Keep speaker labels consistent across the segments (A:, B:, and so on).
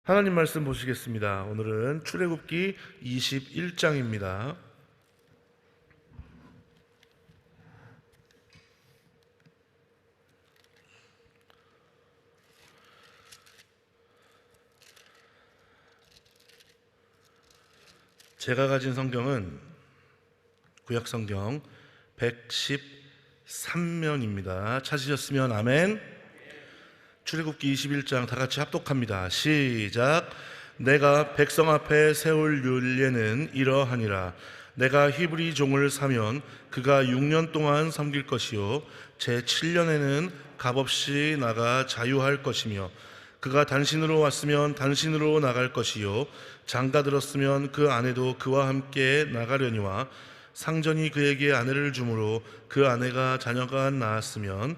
A: 하나님 말씀 보시겠습니다. 오늘은 출애굽기 21장입니다. 제가 가진 성경은 구약성경 113면입니다. 찾으셨으면 아멘. 출애굽기 21장 다 같이 합독합니다. 시작. 내가 백성 앞에 세울 율례는 이러하니라. 내가 히브리 종을 사면 그가 6년 동안 섬길 것이요 제7년에는 값없이 나가 자유할 것이며 그가 단신으로 왔으면 단신으로 나갈 것이요 장가 들었으면 그 아내도 그와 함께 나가려니와 상전이 그에게 아내를 주므로 그 아내가 자녀가 낳았으면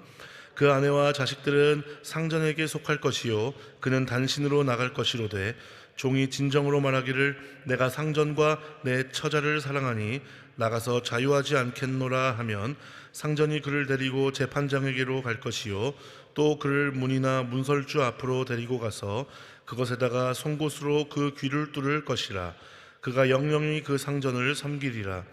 A: 그 아내와 자식들은 상전에게 속할 것이요 그는 단신으로 나갈 것이로되 종이 진정으로 말하기를 내가 상전과 내 처자를 사랑하니 나가서 자유하지 않겠노라 하면 상전이 그를 데리고 재판장에게로 갈 것이요 또 그를 문이나 문설주 앞으로 데리고 가서 그것에다가 송곳으로 그 귀를 뚫을 것이라. 그가 영영이 그 상전을 섬기리라.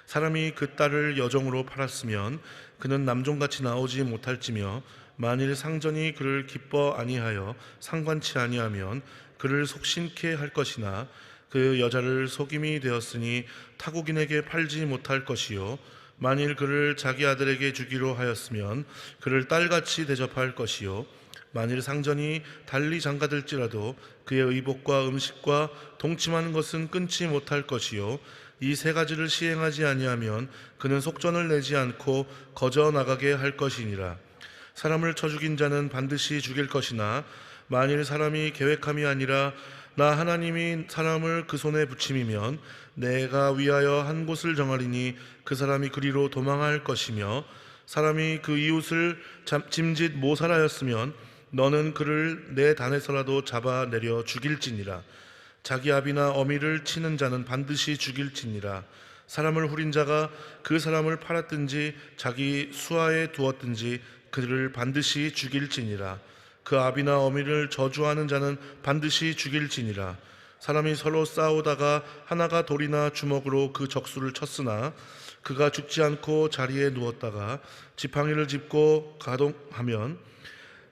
A: 사람이 그 딸을 여종으로 팔았으면 그는 남종같이 나오지 못할지며 만일 상전이 그를 기뻐 아니하여 상관치 아니하면 그를 속신케 할 것이나 그 여자를 속임이 되었으니 타국인에게 팔지 못할 것이요 만일 그를 자기 아들에게 주기로 하였으면 그를 딸같이 대접할 것이요 만일 상전이 달리 장가들지라도 그의 의복과 음식과 동침하는 것은 끊지 못할 것이요 이 세 가지를 시행하지 아니하면 그는 속전을 내지 않고 거저 나가게 할 것이니라. 사람을 쳐 죽인 자는 반드시 죽일 것이나 만일 사람이 계획함이 아니라 나 하나님이 사람을 그 손에 붙임이면 내가 위하여 한 곳을 정하리니 그 사람이 그리로 도망할 것이며 사람이 그 이웃을 짐짓 모살하였으면 너는 그를 내 단에서라도 잡아내려 죽일지니라. 자기 아비나 어미를 치는 자는 반드시 죽일지니라. 사람을 후린 자가 그 사람을 팔았든지 자기 수하에 두었든지 그를 반드시 죽일지니라. 그 아비나 어미를 저주하는 자는 반드시 죽일지니라. 사람이 서로 싸우다가 하나가 돌이나 주먹으로 그 적수를 쳤으나 그가 죽지 않고 자리에 누웠다가 지팡이를 짚고 가동하면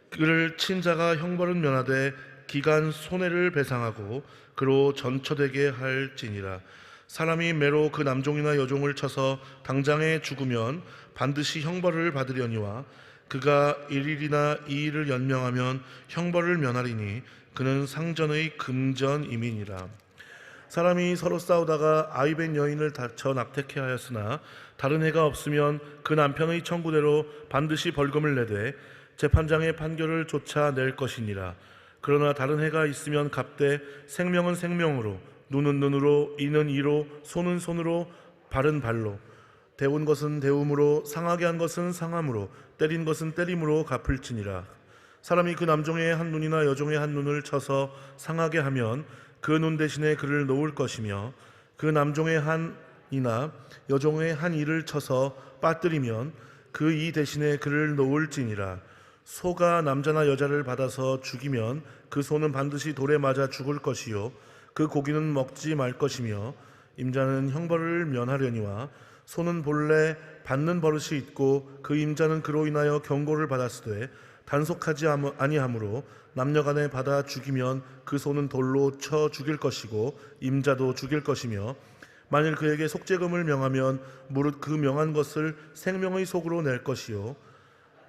A: 그를 친 자가 형벌은 면하되 기간 손해를 배상하고 그로 전처되게 할지니라. 사람이 매로 그 남종이나 여종을 쳐서 당장에 죽으면 반드시 형벌을 받으려니와 그가 1일이나 2일을 연명하면 형벌을 면하리니 그는 상전의 금전임이니라. 사람이 서로 싸우다가 아이벤 여인을 다쳐 낙태케 하였으나 다른 해가 없으면 그 남편의 청구대로 반드시 벌금을 내되 재판장의 판결을 쫓아낼 것이니라. 그러나 다른 해가 있으면 값되 생명은 생명으로 눈은 눈으로 이는 이로 손은 손으로 발은 발로 데운 것은 데움으로 상하게 한 것은 상함으로 때린 것은 때림으로 갚을지니라. 사람이 그 남종의 한 눈이나 여종의 한 눈을 쳐서 상하게 하면 그 눈 대신에 그를 놓을 것이며 그 남종의 한 이나 여종의 한 이를 쳐서 빠뜨리면 그 이 대신에 그를 놓을지니라. 소가 남자나 여자를 받아서 죽이면 그 소는 반드시 돌에 맞아 죽을 것이요 그 고기는 먹지 말 것이며 임자는 형벌을 면하려니와 소는 본래 받는 버릇이 있고 그 임자는 그로 인하여 경고를 받았으되 단속하지 아니하므로 남녀간에 받아 죽이면 그 소는 돌로 쳐 죽일 것이고 임자도 죽일 것이며 만일 그에게 속죄금을 명하면 무릇 그 명한 것을 생명의 속으로 낼 것이요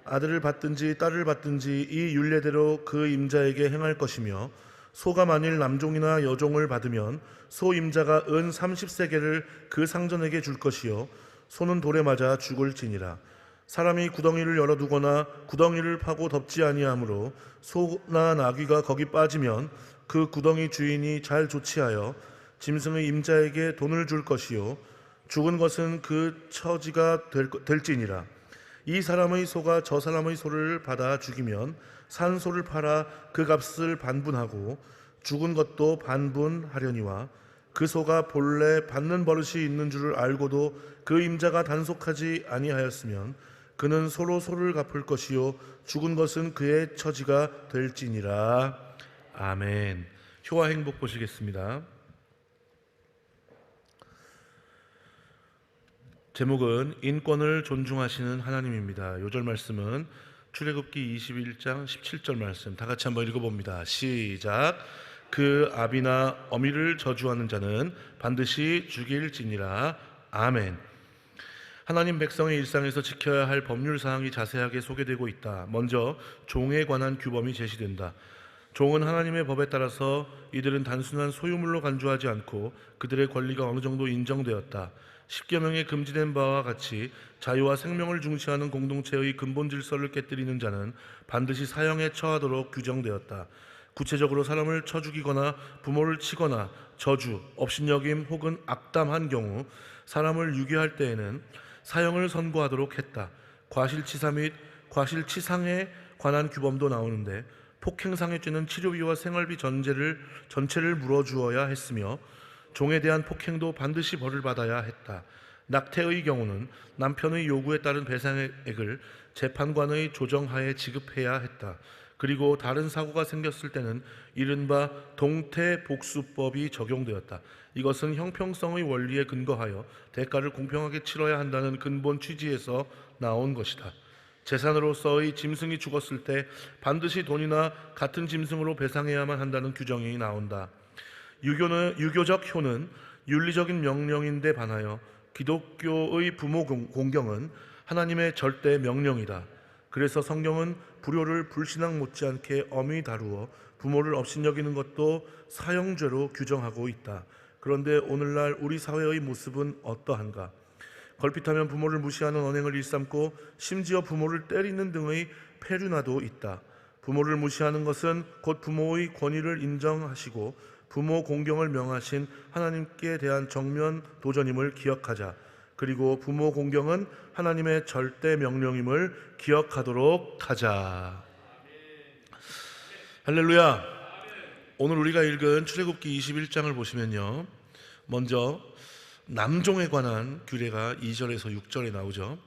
A: 아들을 받든지 딸을 받든지 이 율례대로 그 임자에게 행할 것이며 소가 만일 남종이나 여종을 받으면 소 임자가 은 30세겔을 그 상전에게 줄 것이요 소는 돌에 맞아 죽을지니라. 사람이 구덩이를 열어두거나 구덩이를 파고 덮지 아니하므로 소나 나귀가 거기 빠지면 그 구덩이 주인이 잘 조치하여 짐승의 임자에게 돈을 줄 것이요 죽은 것은 그 처지가 될지니라. 이 사람의 소가 저 사람의 소를 받아 죽이면 산 소를 팔아 그 값을 반분하고 죽은 것도 반분하려니와 그 소가 본래 받는 버릇이 있는 줄을 알고도 그 임자가 단속하지 아니하였으면 그는 소로 소를 갚을 것이요 죽은 것은 그의 처지가 될지니라. 아멘. 효와 행복 보시겠습니다. 제목은 인권을 존중하시는 하나님입니다. 요절 말씀은 출애굽기 21장 17절 말씀 다 같이 한번 읽어봅니다. 시작. 그 아비나 어미를 저주하는 자는 반드시 죽일지니라. 아멘. 하나님 백성의 일상에서 지켜야 할 법률 사항이 자세하게 소개되고 있다. 먼저 종에 관한 규범이 제시된다. 종은 하나님의 법에 따라서 이들은 단순한 소유물로 간주하지 않고 그들의 권리가 어느 정도 인정되었다. 십계명에 금지된 바와 같이 자유와 생명을 중시하는 공동체의 근본 질서를 깨뜨리는 자는 반드시 사형에 처하도록 규정되었다. 구체적으로 사람을 쳐 죽이거나 부모를 치거나 저주, 업신여김 혹은 악담한 경우 사람을 유괴할 때에는 사형을 선고하도록 했다. 과실치사 및 과실치상에 관한 규범도 나오는데 폭행상의 죄는 치료비와 생활비 전체를 물어주어야 했으며 종에 대한 폭행도 반드시 벌을 받아야 했다. 낙태의 경우는 남편의 요구에 따른 배상액을 재판관의 조정하에 지급해야 했다. 그리고 다른 사고가 생겼을 때는 이른바 동태복수법이 적용되었다. 이것은 형평성의 원리에 근거하여 대가를 공평하게 치러야 한다는 근본 취지에서 나온 것이다. 재산으로서의 짐승이 죽었을 때 반드시 돈이나 같은 짐승으로 배상해야만 한다는 규정이 나온다. 유교적 효는 윤리적인 명령인데 반하여 기독교의 부모 공경은 하나님의 절대 명령이다. 그래서 성경은 불효를 불신앙 못지않게 엄히 다루어 부모를 업신여기는 것도 사형죄로 규정하고 있다. 그런데 오늘날 우리 사회의 모습은 어떠한가? 걸핏하면 부모를 무시하는 언행을 일삼고 심지어 부모를 때리는 등의 폐륜화도 있다. 부모를 무시하는 것은 곧 부모의 권위를 인정하시고 부모 공경을 명하신 하나님께 대한 정면 도전임을 기억하자. 그리고 부모 공경은 하나님의 절대 명령임을 기억하도록 하자. 할렐루야. 오늘 우리가 읽은 출애굽기 21장을 보시면요, 먼저 남종에 관한 규례가 2절에서 6절에 나오죠.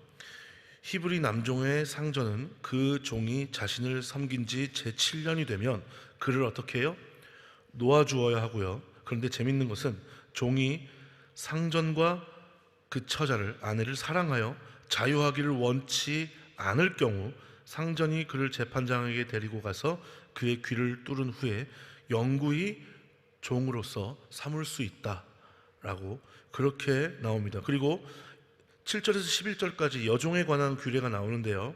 A: 히브리 남종의 상전은 그 종이 자신을 섬긴 지 제7년이 되면 그를 어떻게 해요? 놓아주어야 하고요. 그런데 재밌는 것은 종이 상전과 그 처자를, 아내를 사랑하여 자유하기를 원치 않을 경우 상전이 그를 재판장에게 데리고 가서 그의 귀를 뚫은 후에 영구히 종으로서 삼을 수 있다라고 그렇게 나옵니다. 그리고 7절에서 11절까지 여종에 관한 규례가 나오는데요,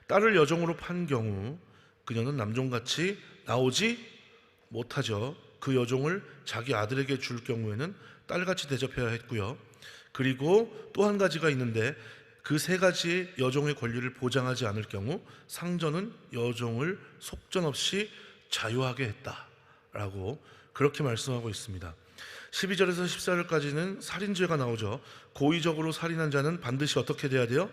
A: 딸을 여종으로 판 경우 그녀는 남종같이 나오지 못하죠. 그 여종을 자기 아들에게 줄 경우에는 딸같이 대접해야 했고요. 그리고 또 한 가지가 있는데 그 세 가지 여종의 권리를 보장하지 않을 경우 상전은 여종을 속전없이 자유하게 했다라고 그렇게 말씀하고 있습니다. 12절에서 14절까지는 살인죄가 나오죠. 고의적으로 살인한 자는 반드시 어떻게 돼야 돼요?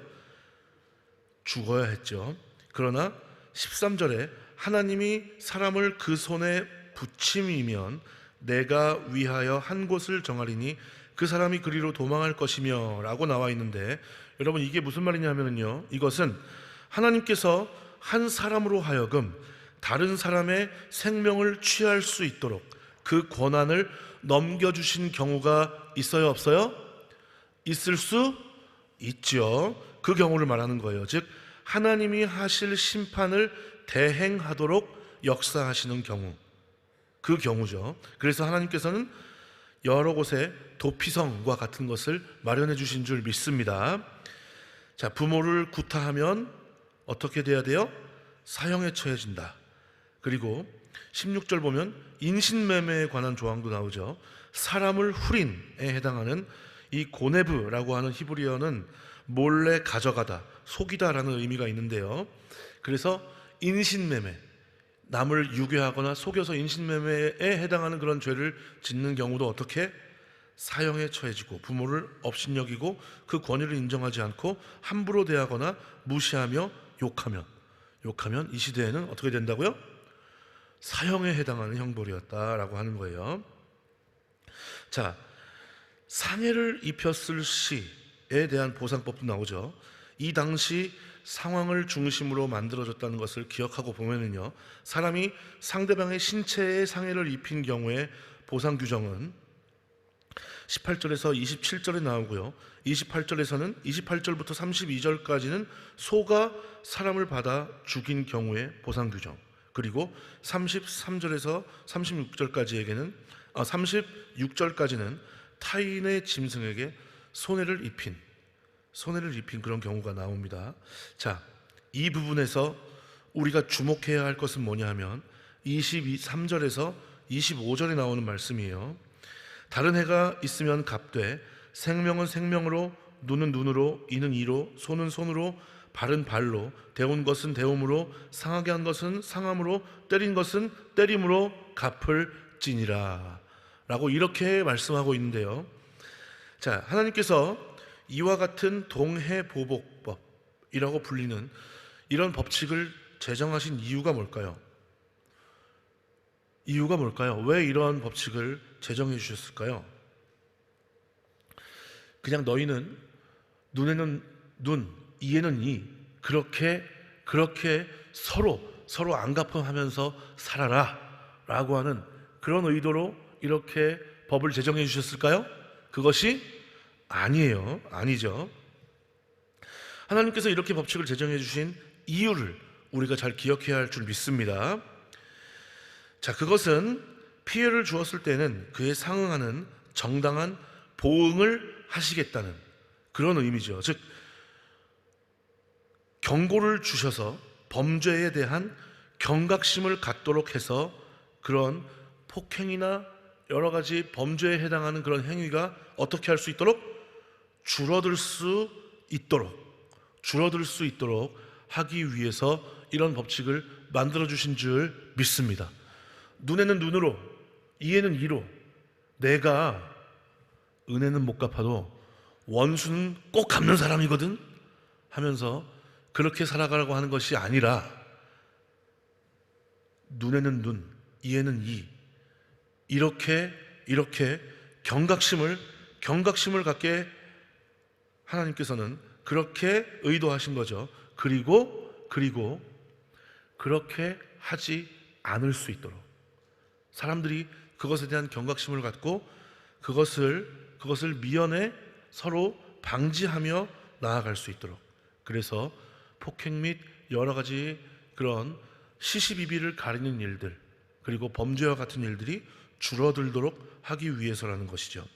A: 죽어야 했죠. 그러나 13절에 하나님이 사람을 그 손에 붙임이면 내가 위하여 한 곳을 정하리니 그 사람이 그리로 도망할 것이며 라고 나와 있는데, 여러분 이게 무슨 말이냐면요, 이것은 하나님께서 한 사람으로 하여금 다른 사람의 생명을 취할 수 있도록 그 권한을 넘겨주신 경우가 있어요, 없어요? 있을 수 있죠. 그 경우를 말하는 거예요. 즉 하나님이 하실 심판을 대행하도록 역사하시는 경우, 그 경우죠. 그래서 하나님께서는 여러 곳에 도피성과 같은 것을 마련해 주신 줄 믿습니다. 자, 부모를 구타하면 어떻게 돼야 돼요? 사형에 처해진다. 그리고 16절 보면 인신매매에 관한 조항도 나오죠. 사람을 후린에 해당하는 이 고네브라고 하는 히브리어는 몰래 가져가다, 속이다라는 의미가 있는데요. 그래서 인신매매, 남을 유괴하거나 속여서 인신매매에 해당하는 그런 죄를 짓는 경우도 어떻게? 사형에 처해지고, 부모를 업신여기고 그 권위를 인정하지 않고 함부로 대하거나 무시하며 욕하면 이 시대에는 어떻게 된다고요? 사형에 해당하는 형벌이었다라고 하는 거예요. 자, 상해를 입혔을 시에 대한 보상법도 나오죠. 이 당시 상황을 중심으로 만들어졌다는 것을 기억하고 보면은요, 사람이 상대방의 신체에 상해를 입힌 경우에 보상 규정은 18절에서 27절에 나오고요, 28절에서는 28절부터 32절까지는 소가 사람을 받아 죽인 경우의 보상 규정, 그리고 33절에서 36절까지는 타인의 짐승에게 손해를 입힌 그런 경우가 나옵니다. 자, 이 부분에서 우리가 주목해야 할 것은 뭐냐 하면 23절에서 25절에 나오는 말씀이에요. 다른 해가 있으면 갚되 생명은 생명으로, 눈은 눈으로, 이는 이로, 손은 손으로, 발은 발로, 데운 것은 데움으로, 상하게 한 것은 상함으로, 때린 것은 때림으로 갚을지니라 라고 이렇게 말씀하고 있는데요. 자, 하나님께서 이와 같은 동해보복법이라고 불리는 이런 법칙을 제정하신 이유가 뭘까요? 이유가 뭘까요? 왜 이러한 법칙을 제정해 주셨을까요? 그냥 너희는 눈에는 눈, 이에는 이, 그렇게 서로 안갚음하면서 살아라 라고 하는 그런 의도로 이렇게 법을 제정해 주셨을까요? 그것이 아니죠. 하나님께서 이렇게 법칙을 제정해 주신 이유를 우리가 잘 기억해야 할 줄 믿습니다. 자, 그것은 피해를 주었을 때는 그에 상응하는 정당한 보응을 하시겠다는 그런 의미죠. 즉, 경고를 주셔서 범죄에 대한 경각심을 갖도록 해서 그런 폭행이나 여러 가지 범죄에 해당하는 그런 행위가 어떻게 할 수 있도록 줄어들 수 있도록 하기 위해서 이런 법칙을 만들어 주신 줄 믿습니다. 눈에는 눈으로, 이에는 이로, 내가 은혜는 못 갚아도 원수는 꼭 갚는 사람이거든 하면서 그렇게 살아가라고 하는 것이 아니라, 눈에는 눈, 이에는 이, 이렇게 경각심을 갖게 하나님께서는 그렇게 의도하신 거죠. 그리고 그렇게 하지 않을 수 있도록 사람들이 그것에 대한 경각심을 갖고 그것을 미연에 서로 방지하며 나아갈 수 있도록, 그래서 폭행 및 여러 가지 그런 시시비비를 가리는 일들, 그리고 범죄와 같은 일들이 줄어들도록 하기 위해서라는 것이죠.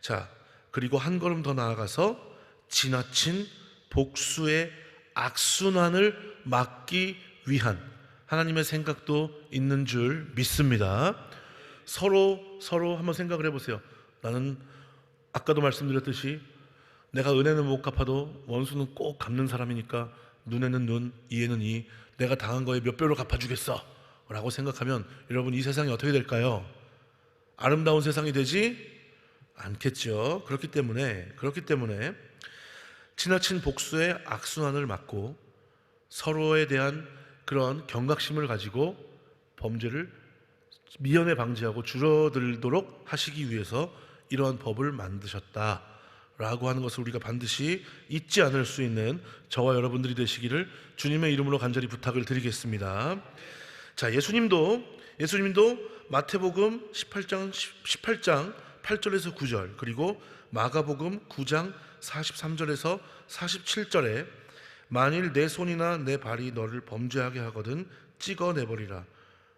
A: 자, 그리고 한 걸음 더 나아가서 지나친 복수의 악순환을 막기 위한 하나님의 생각도 있는 줄 믿습니다. 서로 한번 생각을 해보세요. 나는 아까도 말씀드렸듯이 내가 은혜는 못 갚아도 원수는 꼭 갚는 사람이니까 눈에는 눈, 이에는 이, 내가 당한 거에 몇 배로 갚아주겠어 라고 생각하면 여러분, 이 세상이 어떻게 될까요? 아름다운 세상이 되지 않겠죠. 그렇기 때문에 지나친 복수의 악순환을 막고 서로에 대한 그런 경각심을 가지고 범죄를 미연에 방지하고 줄어들도록 하시기 위해서 이러한 법을 만드셨다라고 하는 것을 우리가 반드시 잊지 않을 수 있는 저와 여러분들이 되시기를 주님의 이름으로 간절히 부탁을 드리겠습니다. 자, 예수님도 마태복음 18장 8절에서 9절, 그리고 마가복음 9장 43절에서 47절에 만일 내 손이나 내 발이 너를 범죄하게 하거든 찍어내버리라.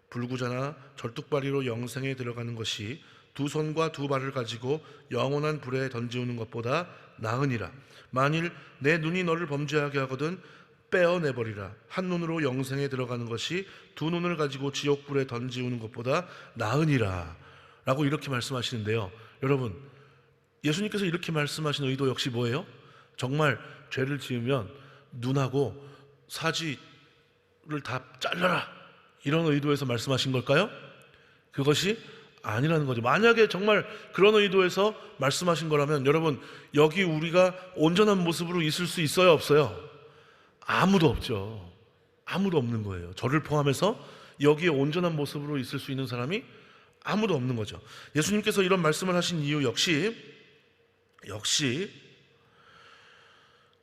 A: 불구자나 절뚝발이로 영생에 들어가는 것이 두 손과 두 발을 가지고 영원한 불에 던지우는 것보다 나으니라. 만일 내 눈이 너를 범죄하게 하거든 빼어내버리라. 한 눈으로 영생에 들어가는 것이 두 눈을 가지고 지옥불에 던지우는 것보다 나으니라 라고 이렇게 말씀하시는데요. 여러분, 예수님께서 이렇게 말씀하신 의도 역시 뭐예요? 정말 죄를 지으면 눈하고 사지를 다 잘라라, 이런 의도에서 말씀하신 걸까요? 그것이 아니라는 거죠. 만약에 정말 그런 의도에서 말씀하신 거라면 여러분, 여기 우리가 온전한 모습으로 있을 수 있어요, 없어요? 아무도 없죠. 아무도 없는 거예요. 저를 포함해서 여기에 온전한 모습으로 있을 수 있는 사람이 아무도 없는 거죠. 예수님께서 이런 말씀을 하신 이유 역시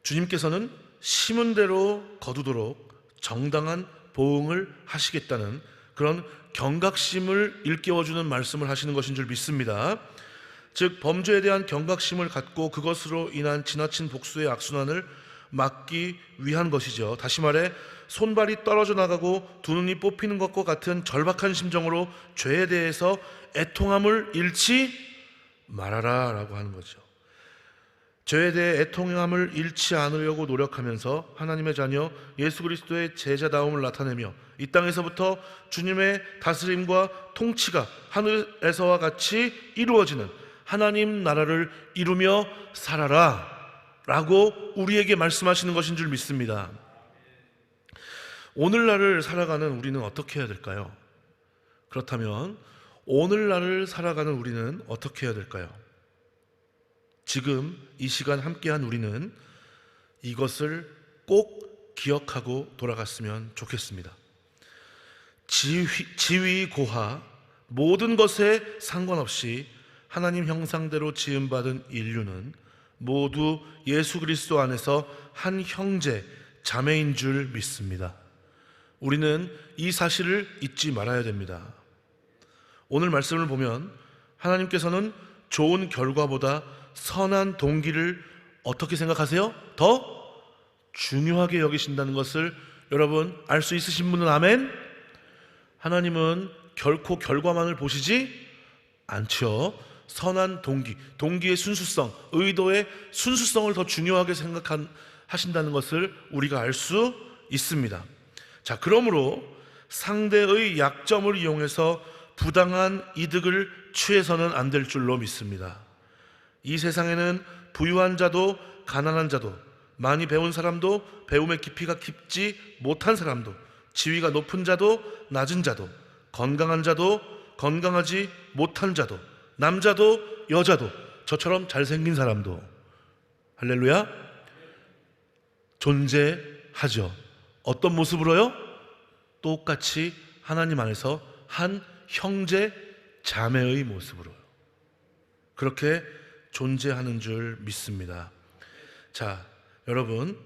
A: 주님께서는 심은 대로 거두도록 정당한 보응을 하시겠다는 그런 경각심을 일깨워주는 말씀을 하시는 것인 줄 믿습니다. 즉 범죄에 대한 경각심을 갖고 그것으로 인한 지나친 복수의 악순환을 막기 위한 것이죠. 다시 말해 손발이 떨어져 나가고 두 눈이 뽑히는 것과 같은 절박한 심정으로 죄에 대해서 애통함을 잃지 말아라 라고 하는 거죠. 죄에 대해 애통함을 잃지 않으려고 노력하면서 하나님의 자녀 예수 그리스도의 제자다움을 나타내며 이 땅에서부터 주님의 다스림과 통치가 하늘에서와 같이 이루어지는 하나님 나라를 이루며 살아라 라고 우리에게 말씀하시는 것인 줄 믿습니다. 오늘날을 살아가는 우리는 어떻게 해야 될까요? 그렇다면 오늘날을 살아가는 우리는 어떻게 해야 될까요? 지금 이 시간 함께한 우리는 이것을 꼭 기억하고 돌아갔으면 좋겠습니다. 지위 고하 모든 것에 상관없이 하나님 형상대로 지음받은 인류는 모두 예수 그리스도 안에서 한 형제, 자매인 줄 믿습니다. 우리는 이 사실을 잊지 말아야 됩니다. 오늘 말씀을 보면 하나님께서는 좋은 결과보다 선한 동기를 어떻게 생각하세요? 더 중요하게 여기신다는 것을 여러분 알 수 있으신 분은 아멘? 하나님은 결코 결과만을 보시지 않죠. 선한 동기, 동기의 순수성, 의도의 순수성을 더 중요하게 생각하신다는 것을 우리가 알 수 있습니다. 자, 그러므로 상대의 약점을 이용해서 부당한 이득을 취해서는 안 될 줄로 믿습니다. 이 세상에는 부유한 자도 가난한 자도, 많이 배운 사람도 배움의 깊이가 깊지 못한 사람도, 지위가 높은 자도 낮은 자도, 건강한 자도 건강하지 못한 자도, 남자도 여자도, 저처럼 잘생긴 사람도 할렐루야 존재하죠. 어떤 모습으로요? 똑같이 하나님 안에서 한 형제 자매의 모습으로요. 그렇게 존재하는 줄 믿습니다. 자, 여러분,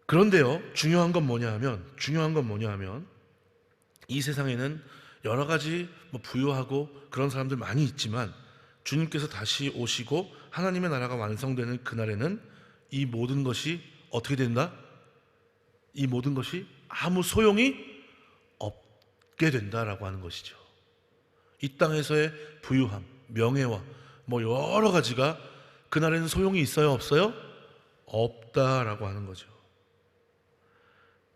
A: 그런데요, 중요한 건 뭐냐 하면 이 세상에는 여러 가지 부유하고 그런 사람들 많이 있지만 주님께서 다시 오시고 하나님의 나라가 완성되는 그날에는 이 모든 것이 어떻게 된다? 이 모든 것이 아무 소용이 없게 된다라고 하는 것이죠. 이 땅에서의 부유함, 명예와 여러 가지가 그날에는 소용이 있어요? 없어요? 없다라고 하는 거죠.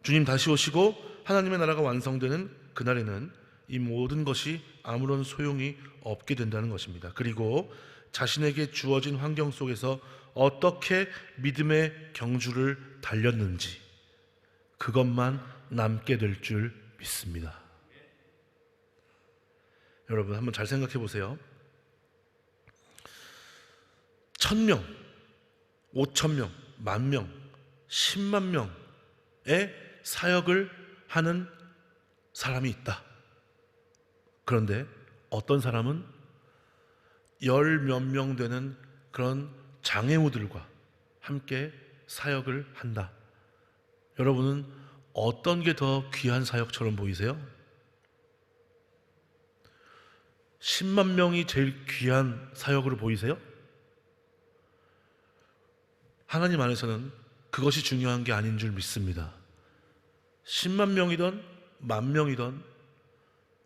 A: 주님 다시 오시고 하나님의 나라가 완성되는 그날에는 이 모든 것이 아무런 소용이 없게 된다는 것입니다. 그리고 자신에게 주어진 환경 속에서 어떻게 믿음의 경주를 달렸는지 그것만 남게 될 줄 믿습니다. 여러분 한번 잘 생각해 보세요. 1000명, 5000명, 10,000명, 10만 명의 사역을 하는 사람이 있다. 그런데 어떤 사람은 열 몇 명 되는 그런 장애우들과 함께 사역을 한다. 여러분은 어떤 게 더 귀한 사역처럼 보이세요? 10만 명이 제일 귀한 사역으로 보이세요? 하나님 안에서는 그것이 중요한 게 아닌 줄 믿습니다. 10만 명이든 10,000명이든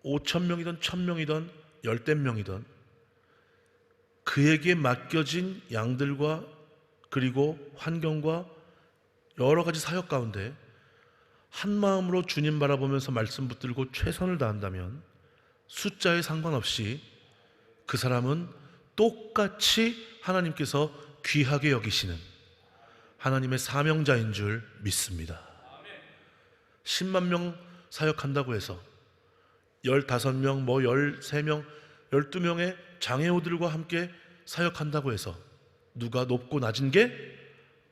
A: 5,000명이든 1,000명이든 10,000명이든 그에게 맡겨진 양들과 그리고 환경과 여러 가지 사역 가운데 한 마음으로 주님 바라보면서 말씀 붙들고 최선을 다한다면 숫자에 상관없이 그 사람은 똑같이 하나님께서 귀하게 여기시는 하나님의 사명자인 줄 믿습니다. 10만 명 사역한다고 해서 15명, 13명, 12명의 장애우들과 함께 사역한다고 해서 누가 높고 낮은 게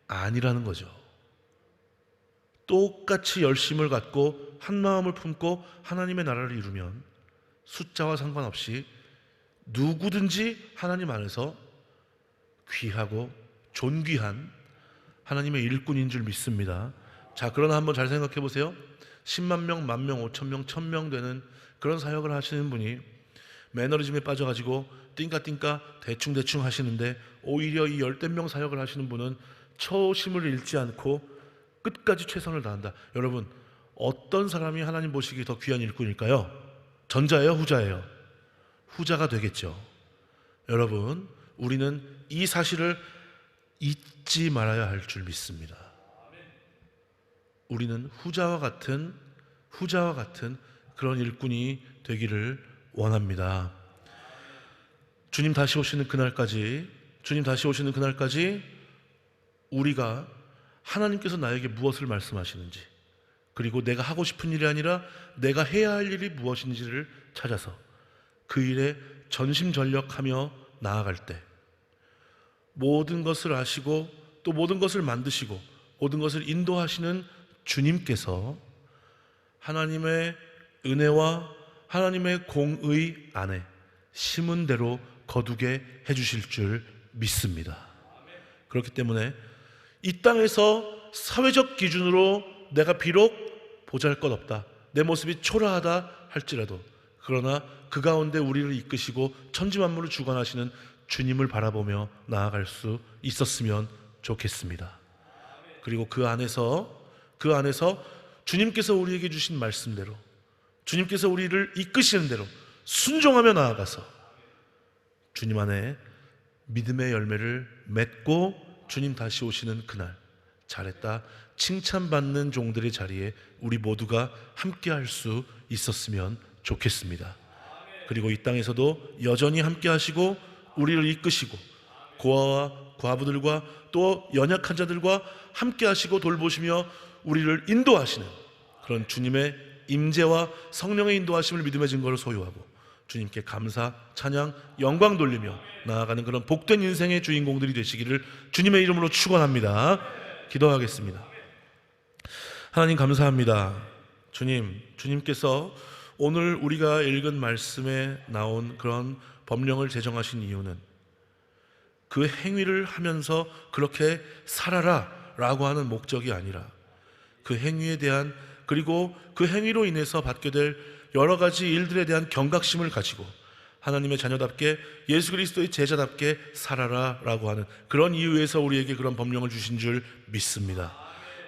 A: 아니라는 거죠. 똑같이 열심을 갖고 한 마음을 품고 하나님의 나라를 이루면 숫자와 상관없이 누구든지 하나님 안에서 귀하고 존귀한 하나님의 일꾼인 줄 믿습니다. 자, 그러나 한번 잘 생각해 보세요. 10만 명, 10,000명, 5,000명, 1,000명 되는 그런 사역을 하시는 분이 매너리즘에 빠져가지고 띵까띵까 대충대충 하시는데, 오히려 이 열댓 명 사역을 하시는 분은 초심을 잃지 않고 끝까지 최선을 다한다. 여러분, 어떤 사람이 하나님 보시기에 더 귀한 일꾼일까요? 전자예요, 후자예요? 후자가 되겠죠. 여러분, 우리는 이 사실을 잊지 말아야 할 줄 믿습니다. 우리는 후자와 같은 그런 일꾼이 되기를 원합니다. 주님 다시 오시는 그날까지 우리가 하나님께서 나에게 무엇을 말씀하시는지, 그리고 내가 하고 싶은 일이 아니라 내가 해야 할 일이 무엇인지를 찾아서 그 일에 전심전력하며 나아갈 때, 모든 것을 아시고 또 모든 것을 만드시고 모든 것을 인도하시는 주님께서 하나님의 은혜와 하나님의 공의 안에 심은 대로 거두게 해주실 줄 믿습니다. 그렇기 때문에 이 땅에서 사회적 기준으로 내가 비록 보잘것없다, 내 모습이 초라하다 할지라도, 그러나 그 가운데 우리를 이끄시고 천지만물을 주관하시는 주님을 바라보며 나아갈 수 있었으면 좋겠습니다. 그리고 그 안에서 주님께서 우리에게 주신 말씀대로, 주님께서 우리를 이끄시는 대로 순종하며 나아가서 주님 안에 믿음의 열매를 맺고 주님 다시 오시는 그날, 잘했다 칭찬받는 종들의 자리에 우리 모두가 함께할 수 있었으면 좋겠습니다. 그리고 이 땅에서도 여전히 함께 하시고 우리를 이끄시고 고아와 과부들과 또 연약한 자들과 함께 하시고 돌보시며 우리를 인도하시는 그런 주님의 임재와 성령의 인도하심을 믿음의 증거로 소유하고 주님께 감사, 찬양, 영광 돌리며 나아가는 그런 복된 인생의 주인공들이 되시기를 주님의 이름으로 축원합니다. 기도하겠습니다. 하나님 감사합니다. 주님께서 오늘 우리가 읽은 말씀에 나온 그런 법령을 제정하신 이유는 그 행위를 하면서 그렇게 살아라 라고 하는 목적이 아니라, 그 행위에 대한, 그리고 그 행위로 인해서 받게 될 여러 가지 일들에 대한 경각심을 가지고 하나님의 자녀답게, 예수 그리스도의 제자답게 살아라 라고 하는 그런 이유에서 우리에게 그런 법령을 주신 줄 믿습니다.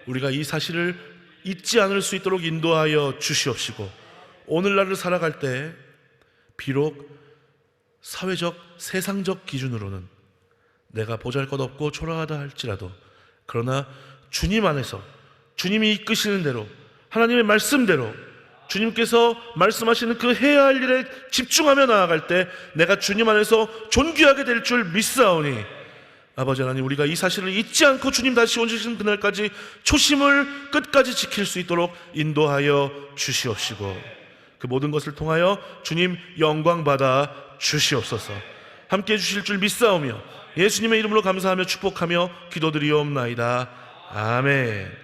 A: 우리가 이 사실을 잊지 않을 수 있도록 인도하여 주시옵시고, 오늘날을 살아갈 때 비록 사회적, 세상적 기준으로는 내가 보잘것없고 초라하다 할지라도, 그러나 주님 안에서 주님이 이끄시는 대로, 하나님의 말씀대로 주님께서 말씀하시는 그 해야 할 일에 집중하며 나아갈 때 내가 주님 안에서 존귀하게 될 줄 믿사오니, 아버지 하나님, 우리가 이 사실을 잊지 않고 주님 다시 오시는 그날까지 초심을 끝까지 지킬 수 있도록 인도하여 주시옵시고, 그 모든 것을 통하여 주님 영광 받아 주시옵소서. 함께해 주실 줄 믿사오며 예수님의 이름으로 감사하며 축복하며 기도드리옵나이다. 아멘.